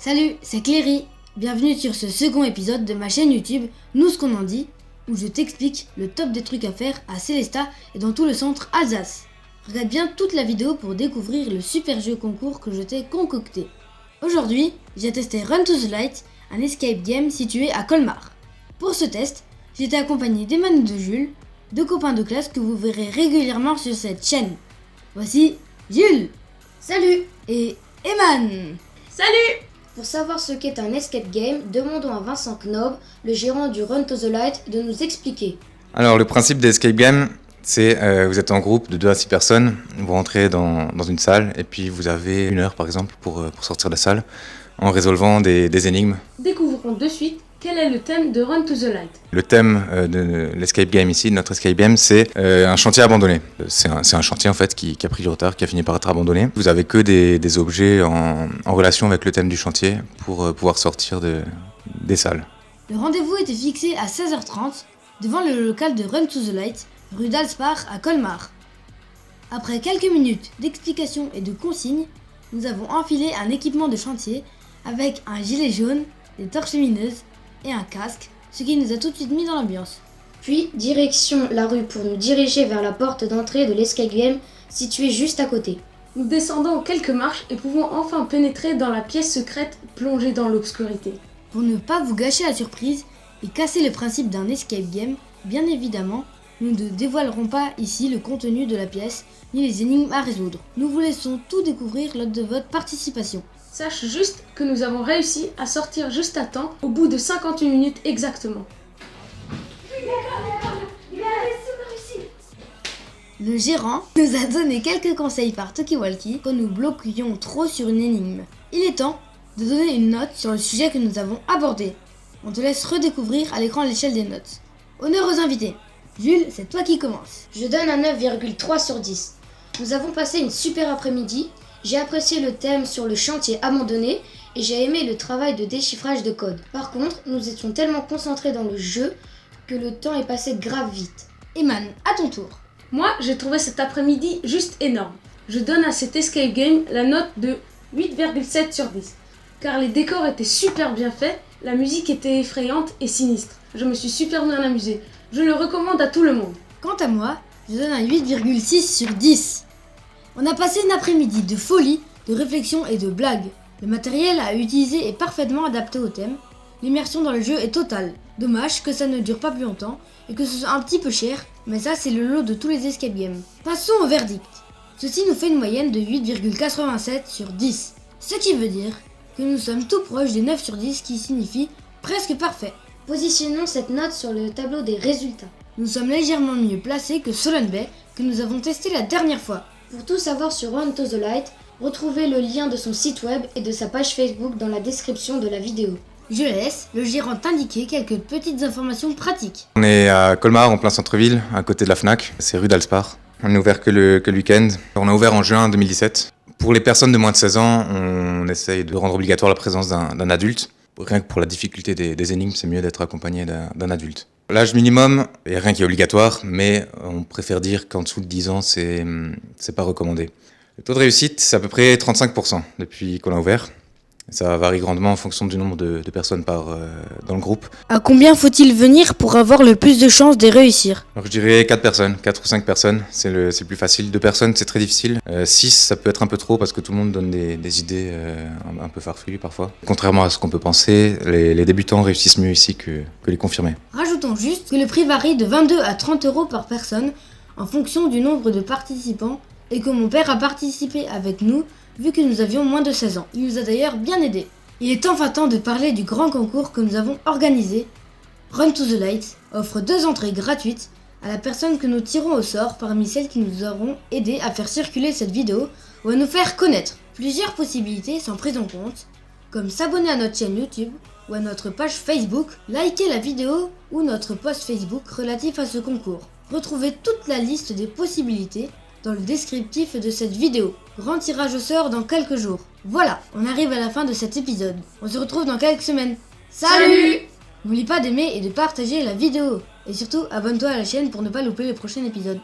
Salut, c'est Cléry. Bienvenue sur ce second épisode de ma chaîne YouTube Nous ce qu'on en dit, où je t'explique le top des trucs à faire à Célestat et dans tout le centre Alsace. Regarde bien toute la vidéo pour découvrir le super jeu concours que je t'ai concocté. Aujourd'hui, j'ai testé Run to the Light, un escape game situé à Colmar. Pour ce test, j'étais accompagné d'Eman et de Jules, deux copains de classe que vous verrez régulièrement sur cette chaîne. Voici Jules. Salut. Et Eman. Salut. Pour savoir ce qu'est un escape game, demandons à Vincent Knob, le gérant du Run to the Light, de nous expliquer. Alors le principe des escape games, c'est vous êtes en groupe de 2 à 6 personnes, vous rentrez dans une salle et puis vous avez 1 heure par exemple pour sortir de la salle en résolvant des énigmes. Découvrons de suite quel est le thème de Run to the Light. Le thème de l'escape game ici, de notre escape game, c'est un chantier abandonné. C'est un chantier en fait qui a pris du retard, qui a fini par être abandonné. Vous avez que des objets en relation avec le thème du chantier pour pouvoir sortir des salles. Le rendez-vous était fixé à 16h30 devant le local de Run to the Light, rue d'Alspar à Colmar. Après quelques minutes d'explications et de consignes, nous avons enfilé un équipement de chantier avec un gilet jaune, des torches lumineuses et un casque, ce qui nous a tout de suite mis dans l'ambiance. Puis, direction la rue pour nous diriger vers la porte d'entrée de l'escape game située juste à côté. Nous descendons quelques marches et pouvons enfin pénétrer dans la pièce secrète plongée dans l'obscurité. Pour ne pas vous gâcher la surprise et casser le principe d'un escape game, bien évidemment, nous ne dévoilerons pas ici le contenu de la pièce ni les énigmes à résoudre. Nous vous laissons tout découvrir lors de votre participation. Sache juste que nous avons réussi à sortir juste à temps au bout de 51 minutes exactement. Le gérant nous a donné quelques conseils par talkie-walkie quand nous bloquions trop sur une énigme. Il est temps de donner une note sur le sujet que nous avons abordé. On te laisse redécouvrir à l'écran l'échelle des notes. Honneur aux invités. Jules, c'est toi qui commences. Je donne un 9,3 sur 10. Nous avons passé une super après-midi. J'ai apprécié le thème sur le chantier abandonné et j'ai aimé le travail de déchiffrage de code. Par contre, nous étions tellement concentrés dans le jeu que le temps est passé grave vite. Eman, à ton tour. Moi, j'ai trouvé cet après-midi juste énorme. Je donne à cet escape game la note de 8,7 sur 10. Car les décors étaient super bien faits, la musique était effrayante et sinistre. Je me suis super bien amusée. Je le recommande à tout le monde. Quant à moi, je donne un 8,6 sur 10. On a passé une après-midi de folie, de réflexion et de blagues. Le matériel à utiliser est parfaitement adapté au thème. L'immersion dans le jeu est totale. Dommage que ça ne dure pas plus longtemps et que ce soit un petit peu cher, mais ça c'est le lot de tous les escape games. Passons au verdict. Ceci nous fait une moyenne de 8,87 sur 10. Ce qui veut dire que nous sommes tout proches des 9 sur 10 qui signifie presque parfait. Positionnons cette note sur le tableau des résultats. Nous sommes légèrement mieux placés que Solon Bay que nous avons testé la dernière fois. Pour tout savoir sur Run to the Light, retrouvez le lien de son site web et de sa page Facebook dans la description de la vidéo. Je laisse le gérant t'indiquer quelques petites informations pratiques. On est à Colmar, en plein centre-ville, à côté de la Fnac, c'est rue d'Alspar. On n'est ouvert que le week-end. On a ouvert en juin 2017. Pour les personnes de moins de 16 ans, on essaye de rendre obligatoire la présence d'un adulte. Rien que pour la difficulté des énigmes, c'est mieux d'être accompagné d'un adulte. L'âge minimum, il n'y a rien qui est obligatoire, mais on préfère dire qu'en dessous de 10 ans, c'est pas recommandé. Le taux de réussite, c'est à peu près 35% depuis qu'on a ouvert. Ça varie grandement en fonction du nombre de personnes dans le groupe. À combien faut-il venir pour avoir le plus de chances de réussir? Alors je dirais 4 personnes, 4 ou 5 personnes, c'est le plus facile. 2 personnes, c'est très difficile. 6, ça peut être un peu trop parce que tout le monde donne des idées un peu farfelues parfois. Contrairement à ce qu'on peut penser, les débutants réussissent mieux ici que les confirmés. Rajoutons juste que le prix varie de 22 à 30 € par personne en fonction du nombre de participants et que mon père a participé avec nous vu que nous avions moins de 16 ans. Il nous a d'ailleurs bien aidés. Il est enfin temps de parler du grand concours que nous avons organisé. Run to the Light offre 2 entrées gratuites à la personne que nous tirons au sort parmi celles qui nous auront aidé à faire circuler cette vidéo ou à nous faire connaître. Plusieurs possibilités sont prises en compte, comme s'abonner à notre chaîne YouTube ou à notre page Facebook, liker la vidéo ou notre post Facebook relatif à ce concours. Retrouvez toute la liste des possibilités dans le descriptif de cette vidéo. Grand tirage au sort dans quelques jours. Voilà, on arrive à la fin de cet épisode. On se retrouve dans quelques semaines. Salut! N'oublie pas d'aimer et de partager la vidéo. Et surtout, abonne-toi à la chaîne pour ne pas louper le prochain épisode.